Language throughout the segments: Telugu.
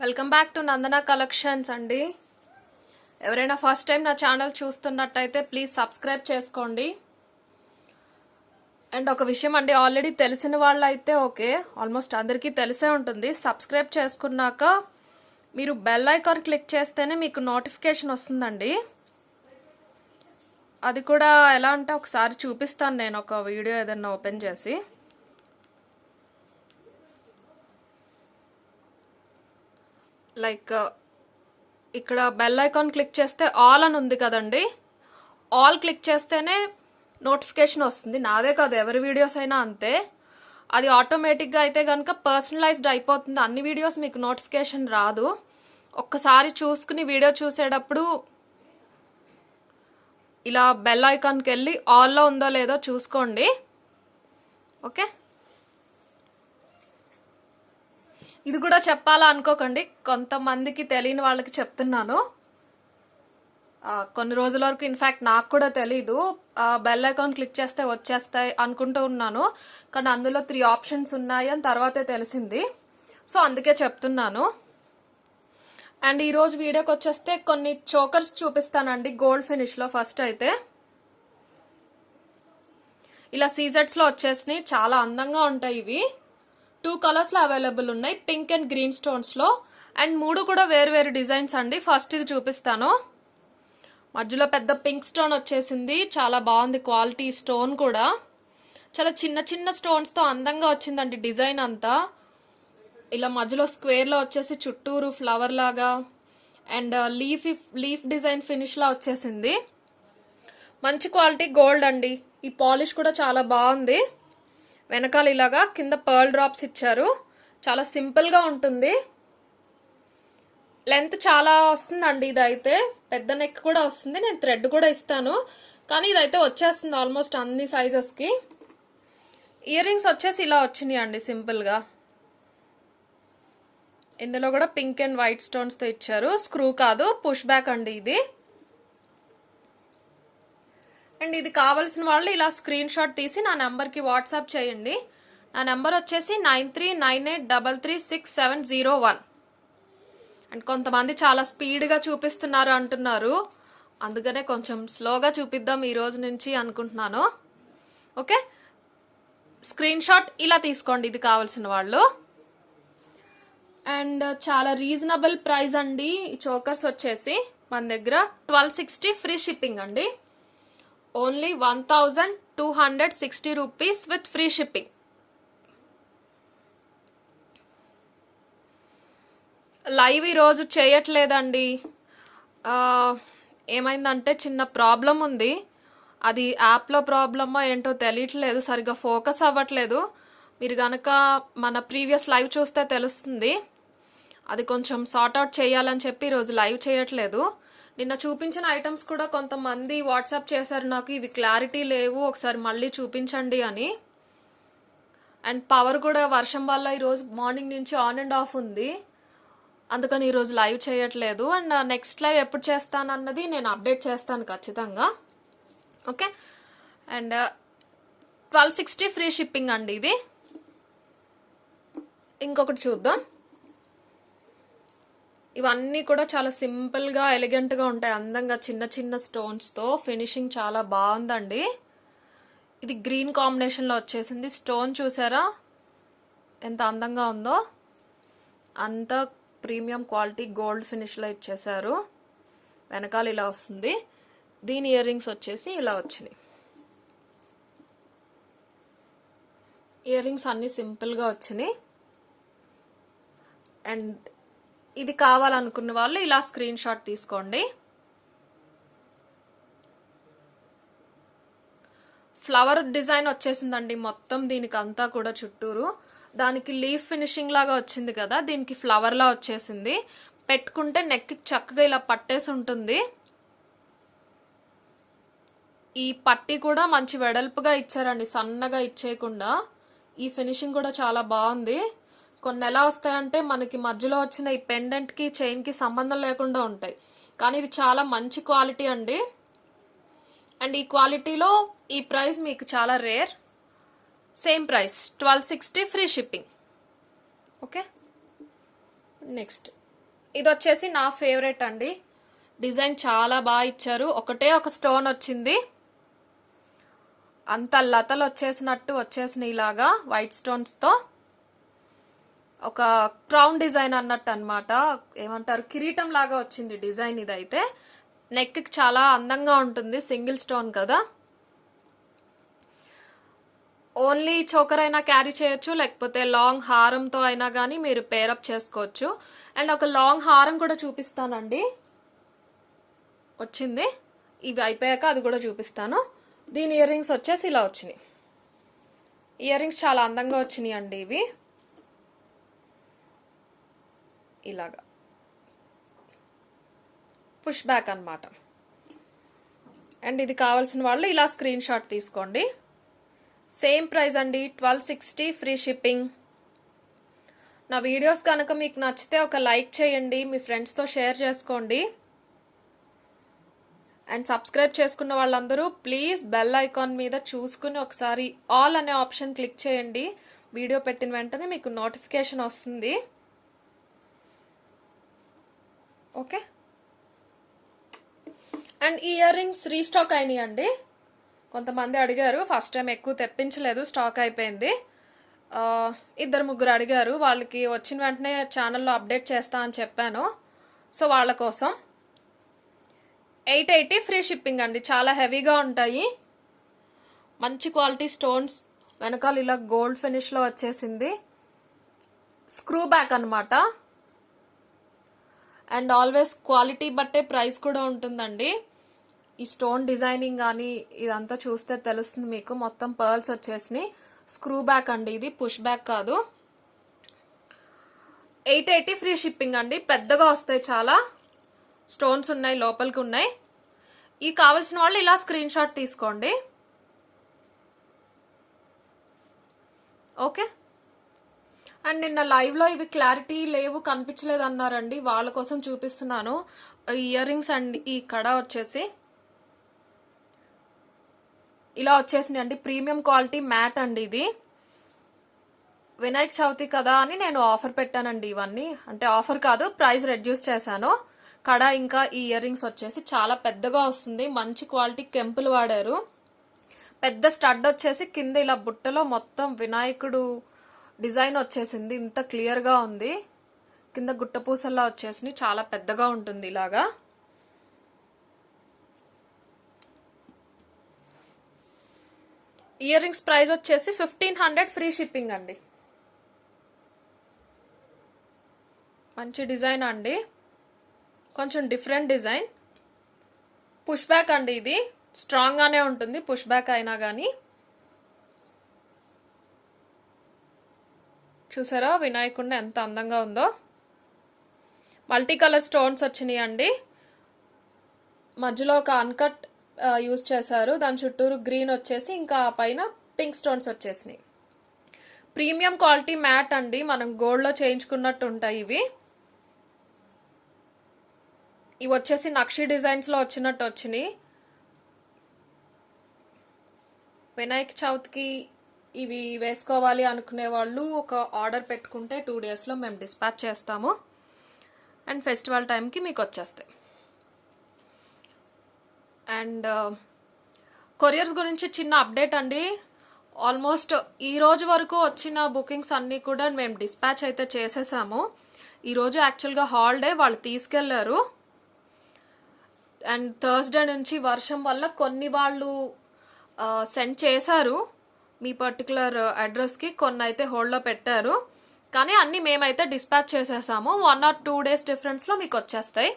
Welcome back to Nandana collections అండి. ఎవరైనా ఫస్ట్ టైం నా ఛానల్ చూస్తున్నట్టయితే ప్లీజ్ సబ్స్క్రైబ్ చేసుకోండి. అండ్ ఒక విషయం అండి, ఆల్రెడీ తెలిసిన వాళ్ళు అయితే ఓకే, ఆల్మోస్ట్ అందరికీ తెలిసే ఉంటుంది. సబ్స్క్రైబ్ చేసుకున్నాక మీరు బెల్ ఐకాన్ క్లిక్ చేస్తేనే మీకు నోటిఫికేషన్ వస్తుందండి. అది కూడా ఎలా అంటే ఒకసారి చూపిస్తాను, నేను ఒక వీడియో ఏదైనా ఓపెన్ చేసి. లైక్ ఇక్కడ బెల్ ఐకాన్ క్లిక్ చేస్తే ఆల్ అని ఉంది కదండి, ఆల్ క్లిక్ చేస్తేనే నోటిఫికేషన్ వస్తుంది. నాదే కాదు, ఎవరి వీడియోస్ అయినా అంతే. అది ఆటోమేటిక్గా అయితే కనుక పర్సనలైజ్డ్ అయిపోతుంది, అన్ని వీడియోస్ మీకు నోటిఫికేషన్ రాదు. ఒక్కసారి చూసుకుని వీడియో చూసేటప్పుడు ఇలా బెల్ ఐకాన్కి వెళ్ళి ఆల్లో ఉందో లేదో చూసుకోండి. ఓకే, ఇది కూడా చెప్పాలా అనుకోకండి, కొంతమందికి తెలియని వాళ్ళకి చెప్తున్నాను. కొన్ని రోజుల వరకు ఇన్ఫ్యాక్ట్ నాకు కూడా తెలీదు, బెల్ ఐకాన్ క్లిక్ చేస్తే వచ్చేస్తాయి అనుకుంటూ ఉన్నాను. కానీ అందులో 3 ఆప్షన్స్ ఉన్నాయి అని తర్వాతే తెలిసింది. సో అందుకే చెప్తున్నాను. అండ్ ఈరోజు వీడియోకి వచ్చేస్తే కొన్ని చోకర్స్ చూపిస్తానండి గోల్డ్ ఫినిష్లో. ఫస్ట్ అయితే ఇలా సీజెట్స్లో వచ్చేసినాయి, చాలా అందంగా ఉంటాయి ఇవి. 2 కలర్స్లో అవైలబుల్ ఉన్నాయి, పింక్ అండ్ గ్రీన్ స్టోన్స్లో. అండ్ 3 కూడా వేరు వేరు డిజైన్స్ అండి. ఫస్ట్ ఇది చూపిస్తాను. మధ్యలో పెద్ద పింక్ స్టోన్ వచ్చేసింది, చాలా బాగుంది క్వాలిటీ. స్టోన్ కూడా చాలా చిన్న చిన్న స్టోన్స్తో అందంగా వచ్చిందండి డిజైన్ అంతా. ఇలా మధ్యలో స్క్వేర్లో వచ్చేసి చుట్టూరు ఫ్లవర్ లాగా అండ్ లీఫ్ డిజైన్ ఫినిష్లా వచ్చేసింది. మంచి క్వాలిటీ గోల్డ్ అండి. ఈ పాలిష్ కూడా చాలా బాగుంది. వెనకాల ఇలాగా కింద పర్ల్ డ్రాప్స్ ఇచ్చారు, చాలా సింపుల్గా ఉంటుంది. లెంత్ చాలా వస్తుందండి, ఇదైతే పెద్ద నెక్ కూడా వస్తుంది. నేను థ్రెడ్ కూడా ఇస్తాను, కానీ ఇదైతే వచ్చేస్తుంది ఆల్మోస్ట్ అన్ని సైజెస్కి. ఇయర్ రింగ్స్ వచ్చేసి ఇలా వచ్చినాయి అండి సింపుల్గా. ఇందులో కూడా పింక్ అండ్ వైట్ స్టోన్స్తో ఇచ్చారు, స్క్రూ కాదు పుష్ బ్యాక్ అండి ఇది. అండ్ ఇది కావాల్సిన వాళ్ళు ఇలా స్క్రీన్ షాట్ తీసి నా నెంబర్కి వాట్సాప్ చేయండి. నా నెంబర్ వచ్చేసి 9398336701. అండ్ కొంతమంది చాలా స్పీడ్గా చూపిస్తున్నారు అంటున్నారు, అందుకనే కొంచెం స్లోగా చూపిద్దాం ఈ రోజు నుంచి అనుకుంటున్నాను. ఓకే, స్క్రీన్ షాట్ ఇలా తీసుకోండి ఇది కావాల్సిన వాళ్ళు. అండ్ చాలా రీజనబుల్ ప్రైస్ అండి. ఈ చోకర్స్ వచ్చేసి మన దగ్గర 1260 ఫ్రీ షిప్పింగ్ అండి. Only 1260 rupees with free shipping. Live ఈరోజు చేయట్లేదండి, ఏమైందంటే చిన్న ప్రాబ్లం ఉంది. అది యాప్లో ప్రాబ్లమా ఏంటో తెలియట్లేదు, సరిగ్గా ఫోకస్ అవ్వట్లేదు. మీరు కనుక మన ప్రీవియస్ లైవ్ చూస్తే తెలుస్తుంది. అది కొంచెం సార్ట్అవుట్ చేయాలని చెప్పి ఈరోజు లైవ్ చేయట్లేదు. నిన్న చూపించిన ఐటమ్స్ కూడా కొంతమంది వాట్సాప్ చేశారు నాకు, ఇవి క్లారిటీ లేవు ఒకసారి మళ్ళీ చూపించండి అని. అండ్ పవర్ కూడా వర్షం వల్ల ఈరోజు మార్నింగ్ నుంచి ఆన్ అండ్ ఆఫ్ ఉంది, అందుకని ఈరోజు లైవ్ చేయట్లేదు. అండ్ నెక్స్ట్ లైవ్ ఎప్పుడు చేస్తానన్నది నేను అప్డేట్ చేస్తాను ఖచ్చితంగా. ఓకే, అండ్ 1260 ఫ్రీ షిప్పింగ్ అండి ఇది. ఇంకొకటి చూద్దాం. ఇవన్నీ కూడా చాలా సింపుల్గా ఎలిగెంట్గా ఉంటాయి, అందంగా చిన్న చిన్న స్టోన్స్తో. ఫినిషింగ్ చాలా బాగుందండి. ఇది గ్రీన్ కాంబినేషన్లో వచ్చేసింది. స్టోన్ చూసారా ఎంత అందంగా ఉందో, అంత ప్రీమియం క్వాలిటీ గోల్డ్ ఫినిష్లో ఇచ్చేసారు. వెనకాల ఇలా వస్తుంది. దీని ఇయర్ రింగ్స్ వచ్చేసి ఇలా వచ్చినాయి. ఇయర్ రింగ్స్ అన్నీ సింపుల్గా వచ్చినాయి. అండ్ ఇది కావాలనుకున్న వాళ్ళు ఇలా స్క్రీన్ షాట్ తీసుకోండి. ఫ్లవర్ డిజైన్ వచ్చేసిందండి మొత్తం దీనికి అంతా కూడా చుట్టూరు. దానికి లీఫ్ ఫినిషింగ్ లాగా వచ్చింది కదా, దీనికి ఫ్లవర్ లా వచ్చేసింది. పెట్టుకుంటే నెక్ చక్కగా ఇలా పట్టేసి ఉంటుంది. ఈ పట్టి కూడా మంచి వెడల్పుగా ఇచ్చారండి, సన్నగా ఇచ్చేయకుండా. ఈ ఫినిషింగ్ కూడా చాలా బాగుంది. కొన్ని ఎలా వస్తాయంటే మనకి మధ్యలో వచ్చిన ఈ పెండెంట్కి చైన్కి సంబంధం లేకుండా ఉంటాయి, కానీ ఇది చాలా మంచి క్వాలిటీ అండి. అండ్ ఈ క్వాలిటీలో ఈ ప్రైస్ మీకు చాలా rare. Same price 1260 free shipping. Okay, next ఇది వచ్చేసి నా ఫేవరెట్ అండి. డిజైన్ చాలా బాగా ఇచ్చారు. ఒకటే ఒక స్టోన్ వచ్చింది, అంత లతలు వచ్చేసినట్టు వచ్చేసినాయి ఇలాగా వైట్ స్టోన్స్ తో. ఒక క్రౌన్ డిజైన్ అన్నట్టు అన్నమాట, ఏమంటారు కిరీటం లాగా వచ్చింది డిజైన్. ఇదైతే నెక్ కి చాలా అందంగా ఉంటుంది, సింగిల్ స్టోన్ కదా. ఓన్లీ చోకర్ అయినా క్యారీ చేయొచ్చు, లేకపోతే లాంగ్ హారంతో అయినా కానీ మీరు పేరప్ చేసుకోవచ్చు. అండ్ ఒక లాంగ్ హారం కూడా చూపిస్తానండి, వచ్చింది. ఇవి అయిపోయాక అది కూడా చూపిస్తాను. దీని ఇయర్ రింగ్స్ వచ్చేసి ఇలా వచ్చినాయి. ఇయర్ రింగ్స్ చాలా అందంగా వచ్చినాయి అండి. ఇవి ఇలాగా పుష్ బ్యాక్ అన్నమాట. అండ్ ఇది కావాల్సిన వాళ్ళు ఇలా స్క్రీన్ షాట్ తీసుకోండి. సేమ్ ప్రైస్ అండి, 1260 ఫ్రీ షిప్పింగ్. నా వీడియోస్ కనుక మీకు నచ్చితే ఒక లైక్ చేయండి, మీ ఫ్రెండ్స్తో షేర్ చేసుకోండి. అండ్ సబ్స్క్రైబ్ చేసుకున్న వాళ్ళందరూ ప్లీజ్ బెల్ ఐకాన్ మీద చూసుకుని ఒకసారి ఆల్ అనే ఆప్షన్ క్లిక్ చేయండి. వీడియో పెట్టిన వెంటనే మీకు నోటిఫికేషన్ వస్తుంది. ఓకే. అండ్ ఈ ఇయర్ రింగ్స్ రీస్టాక్ అయినాయి అండి. కొంతమంది అడిగారు, ఫస్ట్ టైం ఎక్కువ తెప్పించలేదు, స్టాక్ అయిపోయింది. 2-3 అడిగారు, వాళ్ళకి వచ్చిన వెంటనే ఛానల్లో అప్డేట్ చేస్తా అని చెప్పాను. సో వాళ్ళ కోసం 880 ఫ్రీ షిప్పింగ్ అండి. చాలా హెవీగా ఉంటాయి, మంచి క్వాలిటీ స్టోన్స్. వెనకాల ఇలా గోల్డ్ ఫినిష్లో వచ్చేసింది, స్క్రూ బ్యాక్ అనమాట. అండ్ ఆల్వేస్ క్వాలిటీ బట్టే ప్రైస్ కూడా ఉంటుందండి. ఈ స్టోన్ డిజైనింగ్ కానీ ఇదంతా చూస్తే తెలుస్తుంది మీకు. మొత్తం పర్ల్స్ వచ్చేసినాయి. స్క్రూ బ్యాక్ అండి, ఇది పుష్ బ్యాక్ కాదు. 880 ఫ్రీ షిప్పింగ్ అండి. పెద్దగా వస్తాయి, చాలా స్టోన్స్ ఉన్నాయి, లోపలికి ఉన్నాయి. ఈ కావాల్సిన వాళ్ళు ఇలా స్క్రీన్ షాట్ తీసుకోండి. ఓకే. అండ్ నిన్న లైవ్లో ఇవి క్లారిటీ లేవు, కనిపించలేదు అన్నారండి, వాళ్ళ కోసం చూపిస్తున్నాను. ఇయర్ రింగ్స్ అండ్ ఈ కడ వచ్చేసి ఇలా వచ్చేసినాయి అండి. ప్రీమియం క్వాలిటీ మ్యాట్ అండి. ఇది వినాయక చవితి కదా అని నేను ఆఫర్ పెట్టానండి. ఇవన్నీ అంటే ఆఫర్ కాదు, ప్రైస్ రెడ్యూస్ చేశాను. కడ ఇంకా ఈ ఇయర్ రింగ్స్ వచ్చేసి చాలా పెద్దగా వస్తుంది, మంచి క్వాలిటీ కెంపులు వాడారు. పెద్ద స్టడ్ వచ్చేసి కింద ఇలా బుట్టలో మొత్తం వినాయకుడు డిజైన్ వచ్చేసింది, ఇంత క్లియర్గా ఉంది. కింద గుట్టపూసల్లా వచ్చేసి చాలా పెద్దగా ఉంటుంది ఇలాగా. ఇయర్ రింగ్స్ ప్రైస్ వచ్చేసి 1500 ఫ్రీ షిప్పింగ్ అండి. మంచి డిజైన్ అండి, కొంచెం డిఫరెంట్ డిజైన్. పుష్ బ్యాక్ అండి, ఇది స్ట్రాంగ్ గానే ఉంటుంది పుష్ బ్యాక్ అయినా కానీ. చూసారా వినాయకుడిని ఎంత అందంగా ఉందో. మల్టీ కలర్ స్టోన్స్ వచ్చినాయి అండి. మధ్యలో ఒక అన్కట్ యూజ్ చేశారు, దాని చుట్టూరు గ్రీన్ వచ్చేసి ఇంకా పైన పింక్ స్టోన్స్ వచ్చేసినాయి. ప్రీమియం క్వాలిటీ మ్యాట్ అండి, మనం గోల్డ్లో చేయించుకున్నట్టు ఉంటాయి ఇవి. ఇవి వచ్చేసి నక్షి డిజైన్స్లో వచ్చినట్టు వచ్చినాయి. వినాయక చవితికి ఇవి వేసుకోవాలి అనుకునే వాళ్ళు ఒక ఆర్డర్ పెట్టుకుంటే 2 డేస్లో మేము డిస్పాచ్ చేస్తాము. అండ్ ఫెస్టివల్ టైంకి మీకు వచ్చేస్తాయి. అండ్ కొరియర్స్ గురించి చిన్న అప్డేట్ అండి. ఆల్మోస్ట్ ఈ రోజు వరకు వచ్చిన బుకింగ్స్ అన్నీ కూడా మేము డిస్పాచ్ అయితే చేసేసాము. ఈరోజు యాక్చువల్గా హాలిడే, వాళ్ళు తీసుకెళ్లారు. అండ్ థర్స్డే నుంచి వర్షం వల్ల కొన్ని వాళ్ళు సెండ్ చేశారు మీ పర్టికులర్ అడ్రస్కి, కొన్ని అయితే హోల్డ్లో పెట్టారు. కానీ అన్నీ మేమైతే డిస్పాచ్ చేసేసాము. 1 or 2 డేస్ డిఫరెన్స్లో మీకు వచ్చేస్తాయి.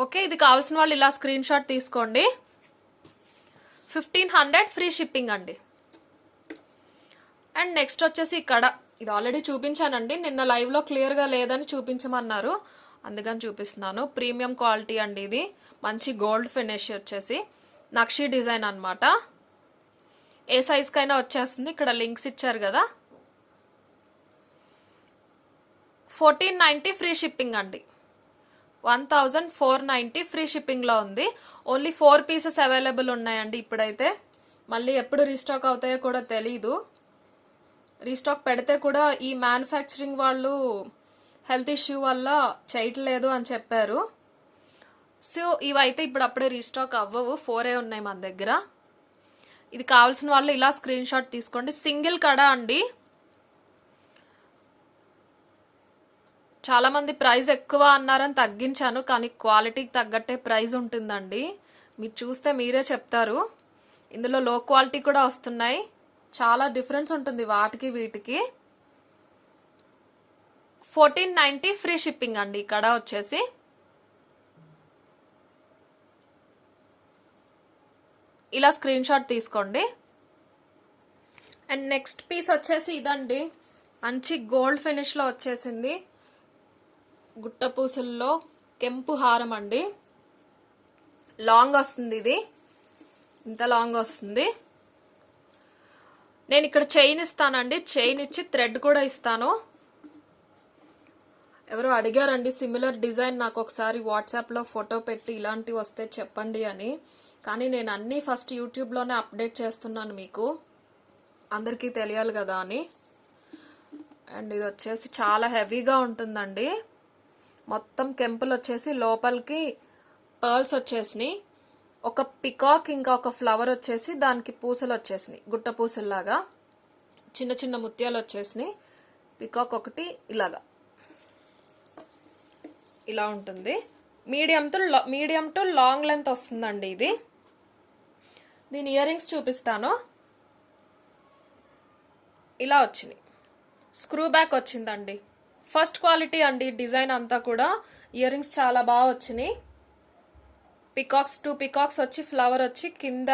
ఓకే. ఇది కావాల్సిన వాళ్ళు ఇలా స్క్రీన్ షాట్ తీసుకోండి. 1500 ఫ్రీ షిప్పింగ్ అండి. అండ్ నెక్స్ట్ వచ్చేసి ఇక్కడ ఇది ఆల్రెడీ చూపించానండి, నిన్న లైవ్లో క్లియర్గా లేదని చూపించమన్నారు, అందుకని చూపిస్తున్నాను. ప్రీమియం క్వాలిటీ అండి, ఇది మంచి గోల్డ్ ఫినిష్ వచ్చేసి నక్షి డిజైన్ అనమాట. ఏ సైజ్కైనా వచ్చేస్తుంది. ఇక్కడ లింక్స్ ఇచ్చారు కదా. 1490 ఫ్రీ షిప్పింగ్ అండి. 1490 ఫ్రీ షిప్పింగ్లో ఉంది. ఓన్లీ 4 పీసెస్ అవైలబుల్ ఉన్నాయండి ఇప్పుడైతే. మళ్ళీ ఎప్పుడు రీస్టాక్ అవుతాయో కూడా తెలీదు. రీస్టాక్ పెడితే కూడా ఈ మ్యానుఫ్యాక్చరింగ్ వాళ్ళు హెల్త్ ఇష్యూ వల్ల చేయట్లేదు అని చెప్పారు. సో ఇవైతే ఇప్పుడు అప్పుడే రీస్టాక్ అవ్వవు, 4 ఉన్నాయి మన దగ్గర. ఇది కావాల్సిన వాళ్ళు ఇలా స్క్రీన్ షాట్ తీసుకోండి. సింగిల్ కడ అండి. చాలా మంది ప్రైస్ ఎక్కువ అన్నారని తగ్గించాను, కానీ క్వాలిటీకి తగ్గట్టే ప్రైస్ ఉంటుందండి. మీరు చూస్తే మీరే చెప్తారు. ఇందులో లో క్వాలిటీ కూడా వస్తున్నాయి, చాలా డిఫరెన్స్ ఉంటుంది వాటికి వీటికి. 1490 ఫ్రీ షిప్పింగ్ అండి ఇక్కడ వచ్చేసి. ఇలా స్క్రీన్ షాట్ తీసుకోండి. అండ్ నెక్స్ట్ పీస్ వచ్చేసి ఇదండి, మంచి గోల్డ్ ఫినిష్ లో వచ్చేసింది. గుట్ట పూసల్లో కెంపు హారం అండి. లాంగ్ వస్తుంది, ఇది ఇంత లాంగ్ వస్తుంది. నేను ఇక్కడ చైన్ ఇస్తానండి, చైన్ ఇచ్చి థ్రెడ్ కూడా ఇస్తాను. ఎవరో అడిగారండి సిమిలర్ డిజైన్ నాకు ఒకసారి వాట్సాప్లో ఫోటో పెట్టి ఇలాంటివి వస్తే చెప్పండి అని. కానీ నేను అన్నీ ఫస్ట్ యూట్యూబ్లోనే అప్డేట్ చేస్తున్నాను, మీకు అందరికీ తెలియాలి కదా అని. అండ్ ఇది వచ్చేసి చాలా హెవీగా ఉంటుందండి. మొత్తం కెంపులు వచ్చేసి లోపలికి పర్ల్స్ వచ్చేసినాయి. ఒక పికాక్ ఇంకా ఒక ఫ్లవర్ వచ్చేసి దానికి పూసలు వచ్చేసినాయి, గుట్ట పూసల్లాగా చిన్న చిన్న ముత్యాలు వచ్చేసినాయి. పికాక్ ఒకటి ఇలాగా ఇలా ఉంటుంది. మీడియం టు లాంగ్ లెంత్ వస్తుందండి ఇది. దీని ఇయర్ రింగ్స్ చూపిస్తాను. ఇలా వచ్చినాయి, స్క్రూ బ్యాక్ వచ్చిందండి. ఫస్ట్ క్వాలిటీ అండి డిజైన్ అంతా కూడా. ఇయర్ రింగ్స్ చాలా బాగా వచ్చినాయి. పికాక్స్ 2 పికాక్స్ వచ్చి ఫ్లవర్ వచ్చి కింద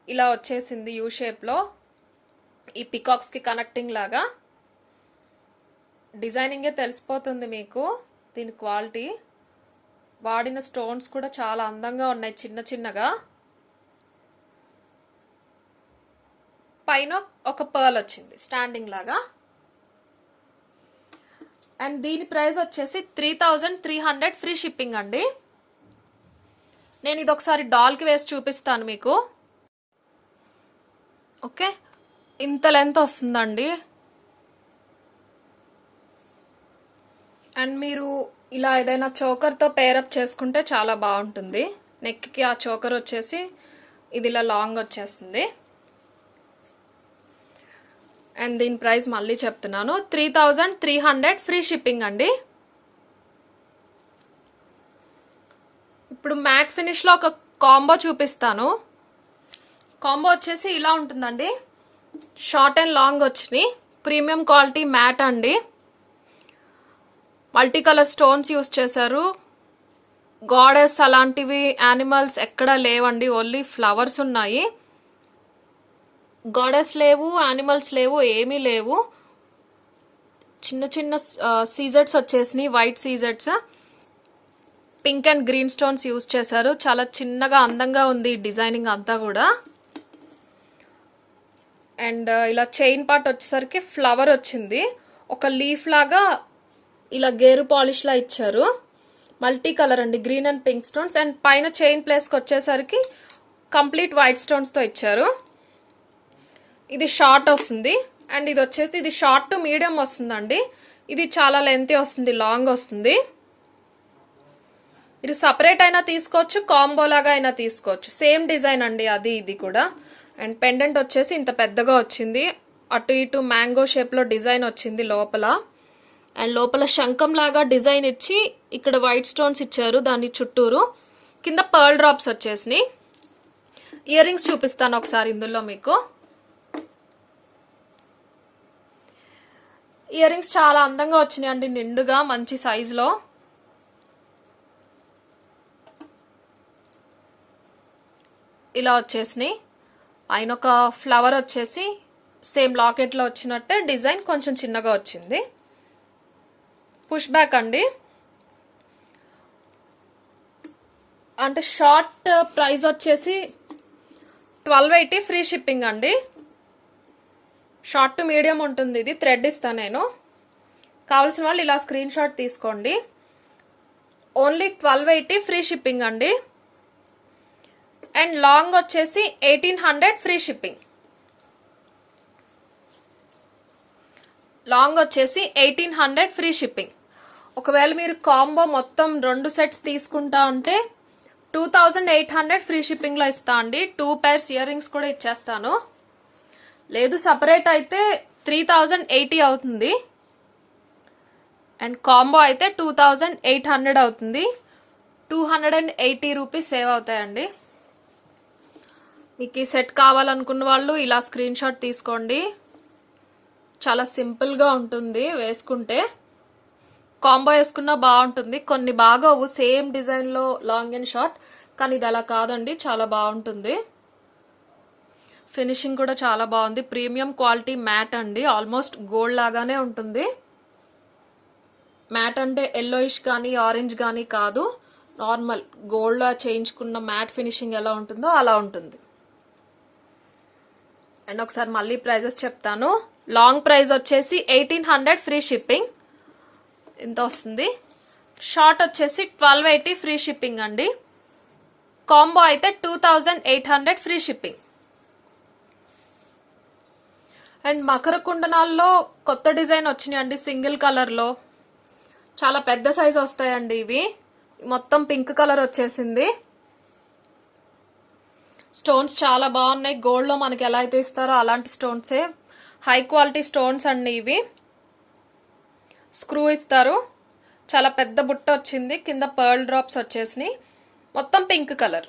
ఇలా వచ్చేసింది యూ షేప్లో, ఈ పికాక్స్ కి కనెక్టింగ్ లాగా. డిజైనింగే తెలిసిపోతుంది మీకు దీని క్వాలిటీ. వాడిన స్టోన్స్ కూడా చాలా అందంగా ఉన్నాయి, చిన్న చిన్నగా. పైన ఒక పర్ల్ వచ్చింది స్టాండింగ్ లాగా. అండ్ దీని ప్రైస్ వచ్చేసి 3300 ఫ్రీ షిప్పింగ్ అండి. నేను ఇది ఒకసారి డాల్కి వేసి చూపిస్తాను మీకు. ఓకే, ఇంత లెంత్ వస్తుందండి. అండ్ మీరు ఇలా ఏదైనా చోకర్తో పేరప్ చేసుకుంటే చాలా బాగుంటుంది. నెక్కి ఆ చోకర్ వచ్చేసి ఇది ఇలా లాంగ్ వచ్చేస్తుంది. అండ్ దీని ప్రైస్ మళ్ళీ చెప్తున్నాను, 3300 ఫ్రీ షిప్పింగ్ అండి. ఇప్పుడు మ్యాట్ ఫినిష్లో ఒక కాంబో చూపిస్తాను. కాంబో వచ్చేసి ఇలా ఉంటుందండి. షార్ట్ అండ్ లాంగ్ వచ్చినాయి, ప్రీమియం క్వాలిటీ మ్యాట్ అండి. మల్టీ కలర్ స్టోన్స్ యూస్ చేశారు. గాడెస్ అలాంటివి యానిమల్స్ ఎక్కడా లేవండి, ఓన్లీ ఫ్లవర్స్ ఉన్నాయి. గాడెస్ లేవు, యానిమల్స్ లేవు, ఏమీ లేవు. చిన్న చిన్న సీజెట్స్ వచ్చేసినాయి, వైట్ సీజెట్స్. Pink and green stones use చేశారు. చాలా చిన్నగా అందంగా ఉంది డిజైనింగ్ అంతా కూడా. అండ్ ఇలా చైన్ పార్ట్ వచ్చేసరికి ఫ్లవర్ వచ్చింది, ఒక లీఫ్ లాగా ఇలా గేరు పాలిష్ లా ఇచ్చారు. మల్టీ కలర్ అండి, green and pink stones. And పైన చైన్ ప్లేస్కి వచ్చేసరికి కంప్లీట్ వైట్ స్టోన్స్తో ఇచ్చారు. ఇది షార్ట్ వస్తుంది. అండ్ ఇది వచ్చేసి ఇది షార్ట్ టు మీడియం వస్తుందండి. ఇది చాలా లెంతీ వస్తుంది, లాంగ్ వస్తుంది. ఇది సపరేట్ అయినా తీసుకోవచ్చు, కాంబో లాగా అయినా తీసుకోవచ్చు. సేమ్ డిజైన్ అండి అది ఇది కూడా. అండ్ పెండెంట్ వచ్చేసి ఇంత పెద్దగా వచ్చింది, అటు ఇటు మ్యాంగో షేప్లో డిజైన్ వచ్చింది లోపల. అండ్ లోపల శంఖం లాగా డిజైన్ ఇచ్చి ఇక్కడ వైట్ స్టోన్స్ ఇచ్చారు దాని చుట్టూరు. కింద పర్ల్ డ్రాప్స్ వచ్చేసినాయి. ఇయర్ రింగ్స్ చూపిస్తాను ఒకసారి ఇందులో మీకు. ఇయర్ రింగ్స్ చాలా అందంగా వచ్చినాయి అండి, నిండుగా మంచి సైజులో. ఇలా వచ్చేసినాయి. పైన ఒక ఫ్లవర్ వచ్చేసి సేమ్ లాకెట్లో వచ్చినట్టే డిజైన్ కొంచెం చిన్నగా వచ్చింది. పుష్ బ్యాక్ అండి. అంటే షార్ట్ ప్రైస్ వచ్చేసి 1280 ఫ్రీ షిప్పింగ్ అండి. షార్ట్ టు మీడియం ఉంటుంది ఇది. థ్రెడ్ ఇస్తాను నేను. కావాల్సిన వాళ్ళు ఇలా స్క్రీన్ షాట్ తీసుకోండి. ఓన్లీ 1280 ఫ్రీ షిప్పింగ్ అండి. అండ్ లాంగ్ వచ్చేసి 1800 ఫ్రీ షిప్పింగ్. లాంగ్ వచ్చేసి 1800 ఫ్రీ షిప్పింగ్. ఒకవేళ మీరు కాంబో మొత్తం 2 సెట్స్ తీసుకుంటా అంటే 2800 ఫ్రీ షిప్పింగ్లో ఇస్తా అండి. 2 pairs ఇయర్ రింగ్స్ కూడా ఇచ్చేస్తాను. లేదు సపరేట్ అయితే 3080 అవుతుంది. అండ్ కాంబో అయితే 2800 అవుతుంది. 280 రూపీస్ సేవ్ అవుతాయండి. మీకు ఈ సెట్ కావాలనుకున్న వాళ్ళు ఇలా స్క్రీన్ షాట్ తీసుకోండి. చాలా సింపుల్గా ఉంటుంది వేసుకుంటే. కాంబో వేసుకున్నా బాగుంటుంది. కొన్ని బాగోవు సేమ్ డిజైన్లో లాంగ్ అండ్ షార్ట్, కానీ ఇది అలా కాదండి, చాలా బాగుంటుంది. ఫినిషింగ్ కూడా చాలా బాగుంది. ప్రీమియం క్వాలిటీ మ్యాట్ అండి, ఆల్మోస్ట్ గోల్డ్ లాగానే ఉంటుంది. మ్యాట్ అంటే ఎల్లోయిష్ కానీ ఆరెంజ్ కానీ కాదు, నార్మల్ గోల్డ్ చేయించుకున్న మ్యాట్ ఫినిషింగ్ ఎలా ఉంటుందో అలా ఉంటుంది. అండ్ ఒకసారి మళ్ళీ ప్రైజెస్ చెప్తాను. లాంగ్ ప్రైస్ వచ్చేసి 1800 ఫ్రీ షిప్పింగ్ ఇంత వస్తుంది. షార్ట్ వచ్చేసి 1280 ఫ్రీ షిప్పింగ్ అండి. కాంబో అయితే 2800 ఫ్రీ షిప్పింగ్. అండ్ మకర కుండనాల్లో కొత్త డిజైన్ వచ్చినాయండి సింగిల్ కలర్లో. చాలా పెద్ద సైజ్ వస్తాయండి ఇవి. మొత్తం పింక్ కలర్ వచ్చేసింది. స్టోన్స్ చాలా బాగున్నాయి. గోల్డ్లో మనకి ఎలా అయితే ఇస్తారో అలాంటి స్టోన్సే, హై క్వాలిటీ స్టోన్స్ అండి ఇవి. స్క్రూ ఇస్తారు. చాలా పెద్ద బుట్ట వచ్చింది. కింద పర్ల్ డ్రాప్స్ వచ్చేసినాయి. మొత్తం పింక్ కలర్.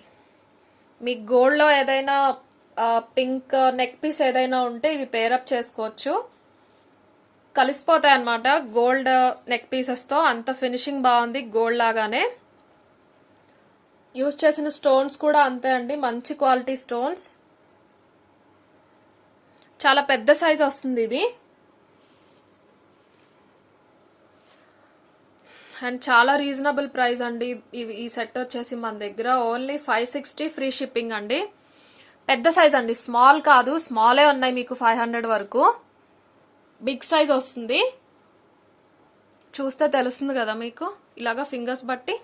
మీకు గోల్డ్లో ఏదైనా పింక్ నెక్ పీస్ ఏదైనా ఉంటే ఇవి పేరప్ చేసుకోవచ్చు. కలిసిపోతాయి అన్నమాట గోల్డ్ నెక్ పీసెస్తో. అంత ఫినిషింగ్ బాగుంది గోల్డ్ లాగానే. యూజ్ చేసిన స్టోన్స్ కూడా అంతే అండి, మంచి క్వాలిటీ స్టోన్స్. చాలా పెద్ద సైజ్ వస్తుంది ఇది. అండ్ చాలా రీజనబుల్ ప్రైస్ అండి. ఈ సెట్ వచ్చేసి మన దగ్గర ఓన్లీ 560 ఫ్రీ షిప్పింగ్ అండి. పెద్ద సైజ్ అండి, స్మాల్ కాదు. స్మాలే ఉన్నాయి మీకు 500 వరకు. బిగ్ సైజ్ వస్తుంది. చూస్తే తెలుస్తుంది కదా మీకు, ఇలాగా ఫింగర్స్ బట్టి.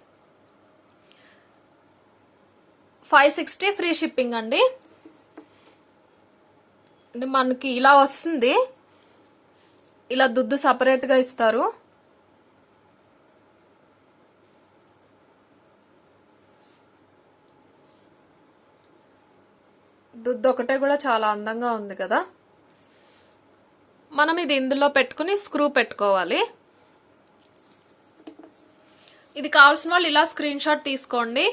560 ఫ్రీ షిప్పింగ్ అండి. అంటే మనకి ఇలా వస్తుంది. ఇలా దుద్దు సపరేట్గా ఇస్తారు. దుద్దు ఒకటే కూడా చాలా అందంగా ఉంది కదా. మనం ఇది ఇందులో పెట్టుకుని స్క్రూ పెట్టుకోవాలి. ఇది కావాల్సిన వాళ్ళు ఇలా స్క్రీన్ షాట్ తీసుకోండి.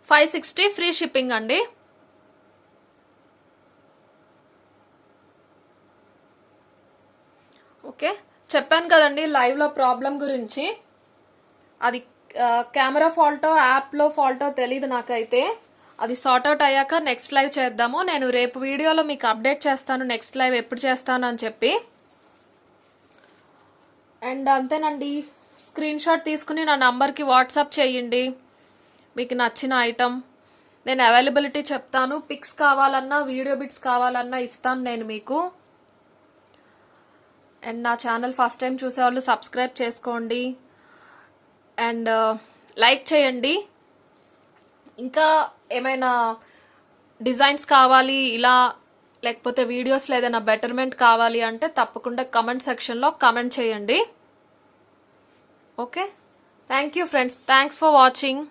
560 ఫ్రీ షిప్పింగ్ అండి. ఓకే, చెప్పాను కదండి లైవ్లో ప్రాబ్లం గురించి. అది కెమెరా ఫాల్టో యాప్లో ఫాల్టో తెలీదు నాకైతే. అది సార్ట్అవుట్ అయ్యాక నెక్స్ట్ లైవ్ చేద్దాము. నేను రేపు వీడియోలో మీకు అప్డేట్ చేస్తాను నెక్స్ట్ లైవ్ ఎప్పుడు చేస్తాను అని చెప్పి. అండ్ అంతేనండి, స్క్రీన్ షాట్ తీసుకుని నా నంబర్కి వాట్సాప్ చేయండి మీకు నచ్చిన ఐటమ్. నేను అవైలబిలిటీ చెప్తాను. పిక్స్ కావాలన్నా వీడియో బిట్స్ కావాలన్నా ఇస్తాను నేను మీకు. అండ్ నా ఛానల్ ఫస్ట్ టైం చూసేవాళ్ళు సబ్స్క్రైబ్ చేసుకోండి అండ్ లైక్ చేయండి. ఇంకా ఏమైనా డిజైన్స్ కావాలి ఇలా, లేకపోతే వీడియోస్లో ఏదైనా బెటర్మెంట్ కావాలి అంటే తప్పకుండా కమెంట్ సెక్షన్లో కమెంట్ చేయండి. Okay, thank you friends. Thanks for watching.